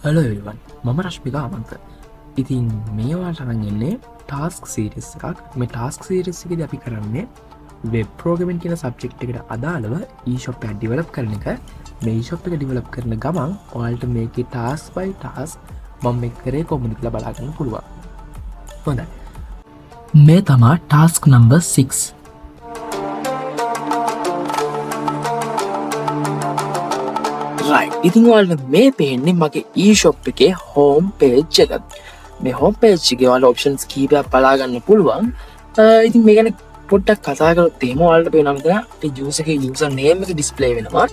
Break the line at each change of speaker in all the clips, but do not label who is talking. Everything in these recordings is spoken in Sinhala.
හලෝ එවන් මම රශ්මික අමන්ත. ඉතින් මේ ඔයාලට අරන් එන්නේ ටාස්ක් සීරීස් එකක්. මේ ටාස්ක් සීරීස් එකේදී අපි කරන්නේ වෙබ් ප්‍රෝග්‍රෑමින් කියන සබ්ජෙක්ට් එකට අදාළව e-shop එකක් ඩෙවලොප් කරන එක. මේ e-shop එක ඩෙවලොප් කරන ගමන් ඔයාලට මේකේ ටාස්ක් බයි ටාස්ක් මම මේක කරේ කොහොමද කියලා බලා ගන්න පුළුවන්. හොඳයි. මේ තමයි ටාස්ක් නම්බර් 6. ඉතින් ඔයාලට මේ පේන්නේ මගේ e-shop එකේ හෝම් පේජ් එක. මේ හෝම් පේජ් එකේ ඔයාලා ඔප්ෂන්ස් කීපයක් බලා ගන්න පුළුවන්. ඉතින් මේ ගැන පොඩ්ඩක් කතා කරලා තේම ඔයාලට පේනවා මෙතන අපේ user එකේ user name එක display වෙනවා.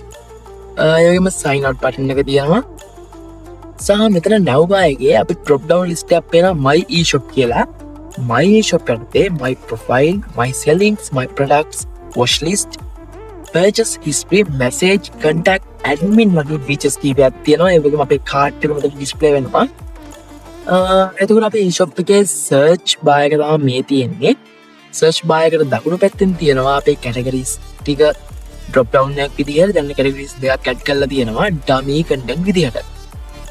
ඒ වගේම sign out button එක තියෙනවා. සහ මෙතන now buy එකේ අපි drop down list එකක් පේනවා my e-shop කියලා. my e-shop යටතේ my profile, my sellings, my products, watch list, purchase history, message, contact, admin වගේ features කීපයක් තියෙනවා. ඒ වගේම අපේ cart එක මෙතන display වෙනවා. එතකොට අපේ e-shop එකේ search bar එක තමයි මේ තියෙන්නේ. search bar එකට දකුණු පැත්තෙන් තියෙනවා අපේ categories ටික drop down එකක් විදිහට. දැන් categories දෙකක් add කරලා තියෙනවා dummy content විදිහට.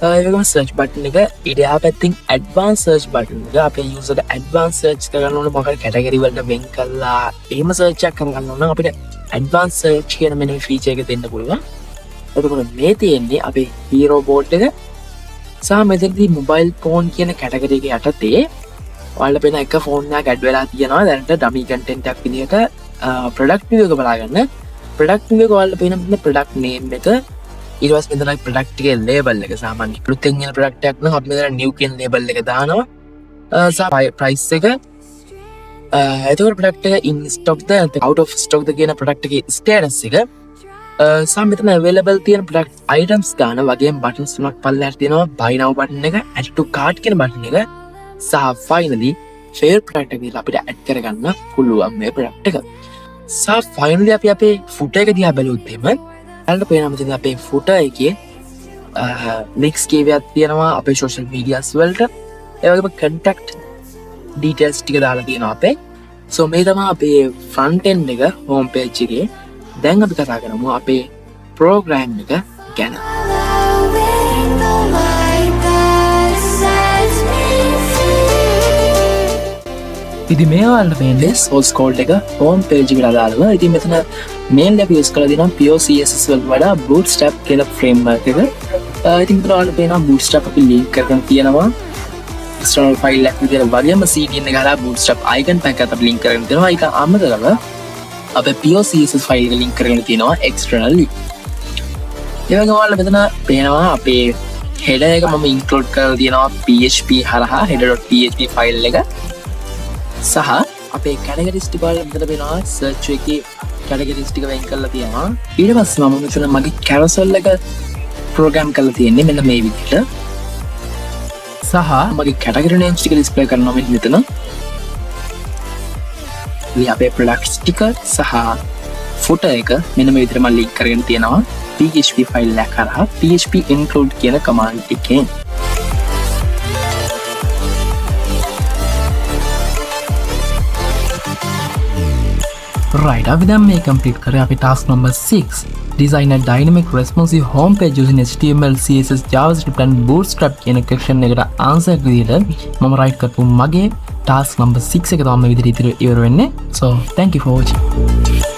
ඒ වගේම search button එක ඊට එහා පැත්තෙන් advanced search button එක අපේ user advanced search කරන්න ඕන මොකක්ද category වලට වෙන් කරලා එහෙම search එකක් කරගන්න ඕන නම් අපිට advanced search කියන මෙන්න මේ feature එක දෙන්න පුළුවන්. එතකොට මේ තියෙන්නේ අපේ hero board එක සහ මෙතනදී mobile phone කියන category එක යටතේ ඔයාලට පේන එක phone එකක් add වෙලා තියෙනවා. දැනට dummy content එකක් විදිහට product view එක බලාගන්න. product view එක ඔයාලට පේන මෙන්න product name එක ඊට පස්සේ මෙතනයි product එකේ label එක. සාමාන්‍ය අලුතෙන් එන product එකක් නම් අපි මෙතන new කියන label එක දානවා. සහ price එක එතකොට product එක in stock the out of stock ද කියන product එකේ status එක සහ මෙතන available තියෙන product items ගන්න වගේම buttons තුනක් පල්ලෙහාට තියෙනවා. buy now button එක, add to cart කියන button එක සහ finally favorite product එක කියලා අපිට add කරගන්න පුළුවන් මේ product එක. සහ finally අපි අපේ footer එක දිහා බැලුවොත් එහෙම ඔයාලට පේනවා මෙතන අපේ footer එකේ links කීපයක් තියෙනවා අපේ social medias වලට. ඒ වගේම contact details ටික දාලා තියෙනවා අපේ. so මේ තමයි අපේ front end එක home page එකේ. දැන් අපි කතා කරමු අපේ program එක ගැන. ඉතින් මේ ඔයාලට පේන්නේ source code එක home page එකට අදාළව. ඉතින් මෙතන mainly අපි use කරලා තියෙනවා pure CSS වලට වඩා bootstrap කියලා framework එක. ඉතින් මෙතන ඔයාලට පේනවා bootstrap අපි link කරගෙන තියෙනවා. external file එකක් විදිහට වගේම cdn එක ගහලා bootstrap icon pack එකත් අපි link කරගෙන තියෙනවා. ඒක අමතරව අපේ pure css file එක link කරගෙන තියෙනවා externally. ඒ වගේම ඔයාලට මෙතන පේනවා අපේ header එක මම include කරලා තියෙනවා php හරහා header.php file එක. සහ අපේ categories ටික වල මෙතන පේනවා search එකේ categories ටික වෙන් කරලා තියෙනවා. ඊට පස්සේ මම මෙතන මගේ carousel එක program කරලා තියෙන්නේ මෙන්න මේ විදිහට. සහ මගේ category names ටික display කරනවා මෙතන. මේ අපේ products ටික සහ footer එක මෙන්න මේ විදිහට මම link කරගෙන තියෙනවා php file එක කරා php include කියන command එකෙන්. Right, අපි දැන් මේ complete කරේ අපි task number 6. Design a dynamic responsive home page using HTML, CSS, JavaScript and Bootstrap කියන question එකට answer එක විදිහට මම write කරපු මගේ task number 6 එක තමයි මේ විදිහට ඉවර වෙන්නේ. So, thank you for watching.